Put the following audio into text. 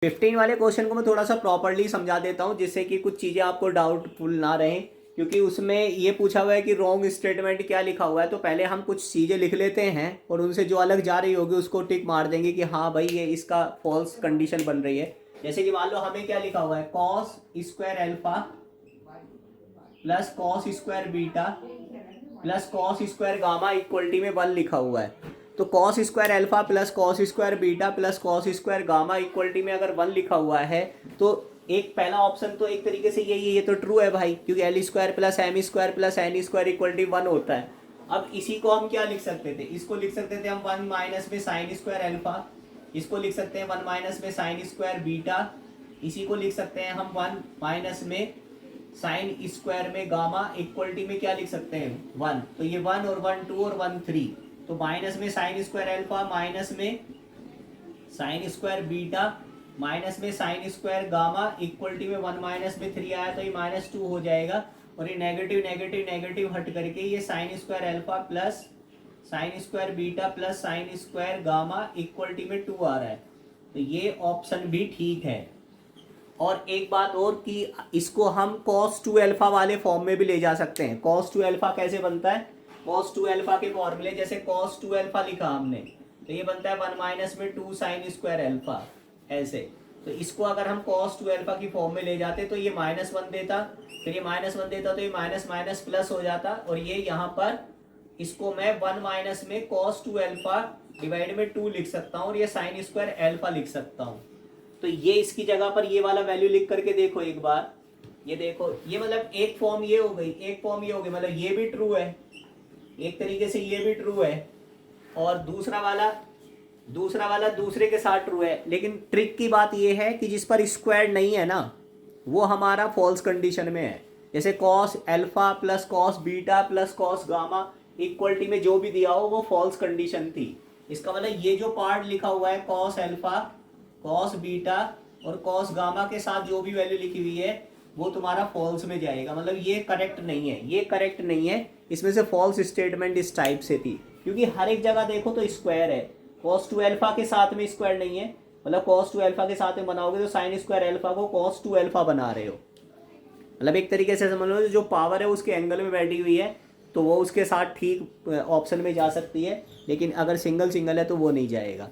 15 वाले क्वेश्चन को मैं थोड़ा सा प्रॉपरली समझा देता हूँ जिससे कि कुछ चीज़ें आपको डाउटफुल ना रहें, क्योंकि उसमें ये पूछा हुआ है कि रॉन्ग स्टेटमेंट क्या लिखा हुआ है। तो पहले हम कुछ चीज़ें लिख लेते हैं और उनसे जो अलग जा रही होगी उसको टिक मार देंगे कि हाँ भाई ये इसका फॉल्स कंडीशन बन रही है। जैसे कि मान लो हमें क्या लिखा हुआ है, cos square alpha plus cos square beta plus cos square gamma equality में 1 लिखा हुआ है। तो cos square alpha plus cos square beta plus cos square gamma equality में अगर 1 लिखा हुआ है तो एक पहला ऑप्शन तो एक तरीके से यही है, ये तो ट्रू है भाई, क्योंकि L square plus M square plus N square equality 1 होता है। अब इसी को हम क्या लिख सकते थे, इसको लिख सकते थे हम 1 माइनस में साइन स्क्वायर एल्फा, इसको लिख सकते हैं 1 माइनस में साइन स्क्वायर बीटा, इसी को लिख सकते हैं हम 1 माइनस में साइन स्क्वायर में गामा इक्वलिटी में क्या लिख सकते हैं 1। तो ये 1 और 1 2 और 1 3, तो माइनस में साइन स्क्वायर एल्फा माइनस में साइन स्क्वायर बीटा माइनस में साइन स्क्वायर गामा इक्वलिटी में 1 माइनस में 3 आया तो ये -2 हो जाएगा। और ये नेगेटिव नेगेटिव नेगेटिव हट करके ये sine square alpha plus sine square beta plus sine square gamma equality में 2 आ रहा है। तो ये ऑप्शन भी ठीक है। और एक बात और कि इसको हम cos 2 अल्फा वाले फॉर्म में भी ले जा सकते हैं। cos 2 अल्फा कैसे बनता है, cos 2 अल्फा के फॉर्मूले जैसे cos 2 अल्फा लिखा हमने तो ये बनता है 1 माइनस में 2 साइन स्क्वायर अल्फा ऐसे। तो इसको अगर हम cos 2 अल्फा की फॉर्म में ले जाते तो ये -1 देता, फिर ये -1 देता तो ये माइनस माइनस प्लस हो जाता, और ये यहाँ पर इसको मैं 1 माइनस में cos 2 अल्फा डिवाइड में 2 लिख सकता हूँ और ये साइन स्क्वायर अल्फा लिख सकता हूँ। तो ये इसकी जगह पर ये वाला वैल्यू लिख करके देखो एक बार, ये देखो ये मतलब एक फॉर्म ये हो गई, एक फॉर्म ये हो गई, मतलब ये भी ट्रू है, एक तरीके से ये भी ट्रू है, और दूसरा वाला दूसरे के साथ ट्रू है। लेकिन ट्रिक की बात ये है कि जिस पर स्क्वायर नहीं है ना वो हमारा फॉल्स कंडीशन में है। जैसे cos alpha plus cos beta plus cos gamma equality में जो भी दिया हो वो फॉल्स कंडीशन थी। इसका मतलब ये जो पार्ट लिखा हुआ है कॉस एल्फा कॉस बीटा और कॉस गामा के साथ जो भी वैल्यू लिखी हुई है वो तुम्हारा फॉल्स में जाएगा, मतलब ये करेक्ट नहीं है, ये करेक्ट नहीं है। इसमें से फॉल्स स्टेटमेंट इस टाइप से थी, क्योंकि हर एक जगह देखो तो स्क्वायर है, cos 2 अल्फा के साथ में स्क्वायर नहीं है, मतलब cos 2 अल्फा के साथ में बनाओगे तो साइन स्क्वायर अल्फा को cos 2 अल्फा बना रहे हो। मतलब एक तरीके से समझ लो जो पावर है उसके एंगल में बैठी हुई है तो वो उसके साथ ठीक ऑप्शन में जा सकती है, लेकिन अगर सिंगल सिंगल है तो वो नहीं जाएगा।